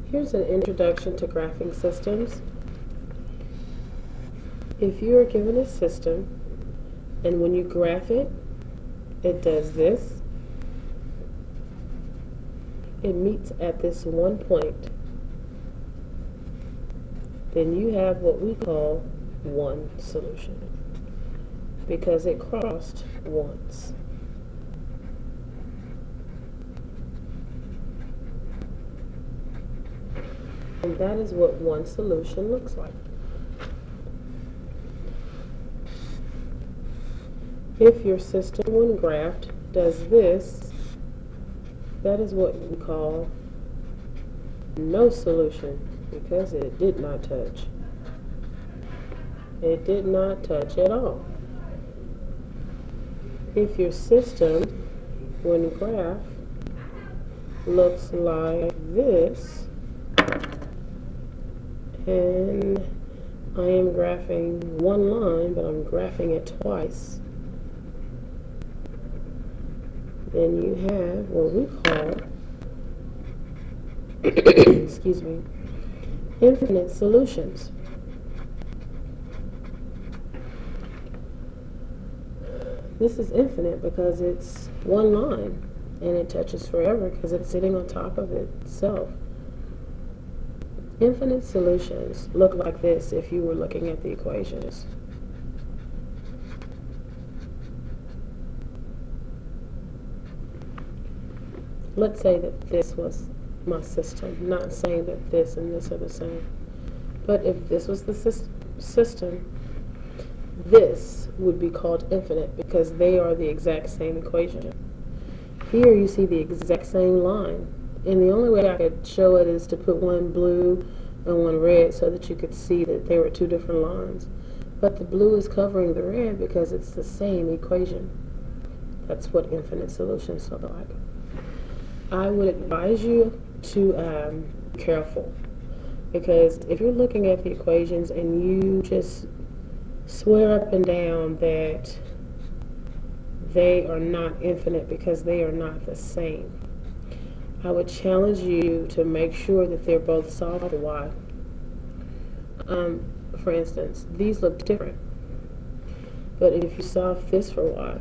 Here's an introduction to graphing systems. If you are given a system and when you graph it, it does this. It meets at this one point. Then you have what we call one solution because it crossed once. And that is what one solution looks like. If your system, when graphed, does this, that is what we call no solution because it did not touch. It did not touch at all. If your system, when graphed, looks like this, and I am graphing one line, but I'm graphing it twice, then you have what we call excuse me, infinite solutions. This is infinite because it's one line and it touches forever because it's sitting on top of itself. Infinite solutions look like this if you were looking at the equations. Let's say that this was my system, not saying that this and this are the same. But if this was the system, this would be called infinite because they are the exact same equation. Here you see the exact same line. And the only way I could show it is to put one blue and one red so that you could see that there were two different lines. But the blue is covering the red because it's the same equation. That's what infinite solutions look like. I would advise you to be careful because if you're looking at the equations and you just swear up and down that they are not infinite because they are not the same, I would challenge you to make sure that they're both solved for y. For instance, these look different, but if you solve this for y,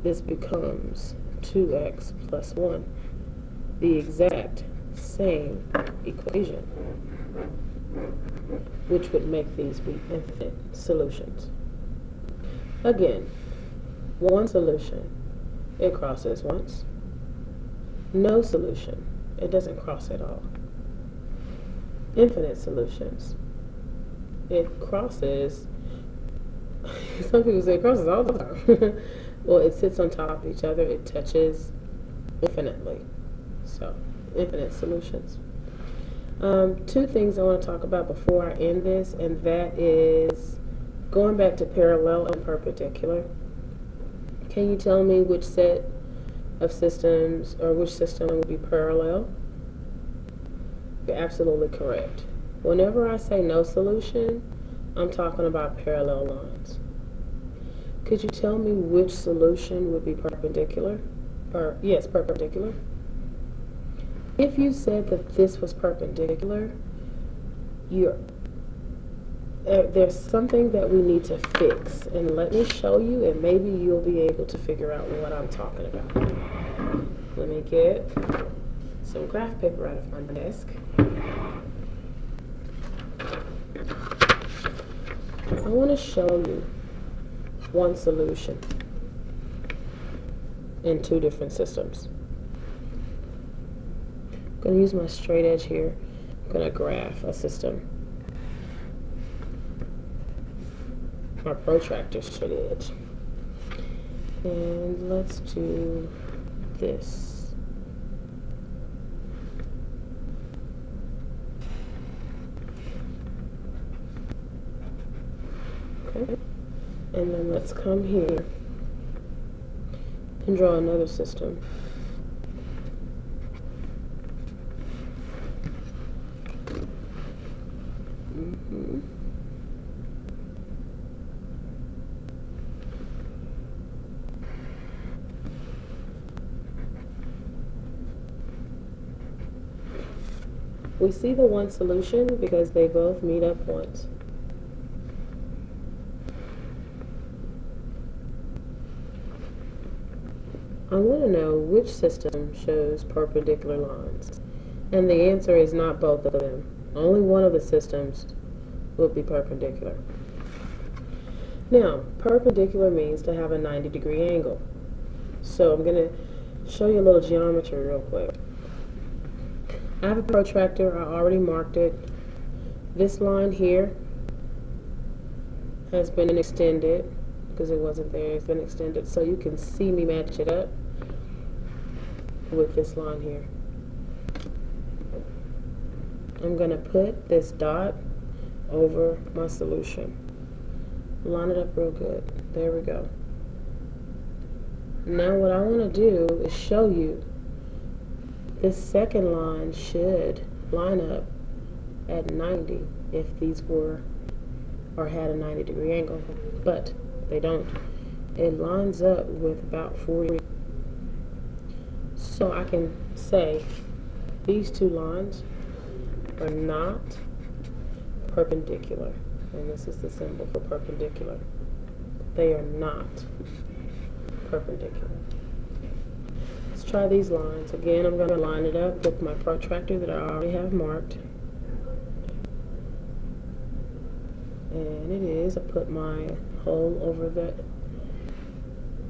this becomes 2x plus 1, the exact same equation, which would make these be infinite solutions. Again, one solution, it crosses once. No solution, it doesn't cross at all. Infinite solutions, it crosses. Some people say it crosses all the time. Well, it sits on top of each other, it touches infinitely. So, infinite solutions. Two things I want to talk about before I end this, and that is going back to parallel and perpendicular. Can you tell me which set of systems or which system would be parallel? You're absolutely correct. Whenever I say no solution, I'm talking about parallel lines. Could you tell me which solution would be perpendicular? Or, yes, perpendicular. If you said that this was perpendicular, there's something that we need to fix. And let me show you, and maybe you'll be able to figure out what I'm talking about. Let me get some graph paper out of my desk. I want to show you one solution in two different systems. I'm going to use my straight edge here. I'm going to graph a system. My protractor straight edge. And let's do this. Okay. And then let's come here and draw another system. We see the one solution because they both meet up once. I want to know which system shows perpendicular lines. And the answer is not both of them. Only one of the systems will be perpendicular. Now, perpendicular means to have a 90-degree angle. So I'm going to show you a little geometry real quick. I have a protractor. I already marked it. This line here has been extended because it wasn't there. It's been extended. So you can see me match it up with this line here. I'm going to put this dot over my solution. Line it up real good. There we go. Now what I want to do is show you this second line should line up at 90 if these were or had a 90-degree angle, but they don't. It lines up with about 40. So I can say these two lines are not perpendicular. And this is the symbol for perpendicular. They are not perpendicular. Let's try these lines. Again, I'm going to line it up with my protractor that I already have marked. And it is. I put my hole over the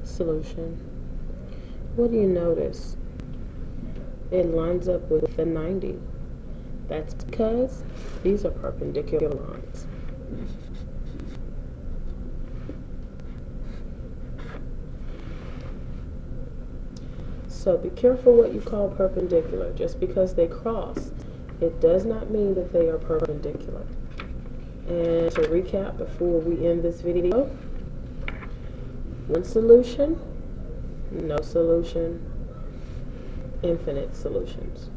solution. What do you notice? It lines up with the 90. That's because these are perpendicular lines. So be careful what you call perpendicular. Just because they cross, it does not mean that they are perpendicular. And to recap before we end this video, one solution, no solution, infinite solutions.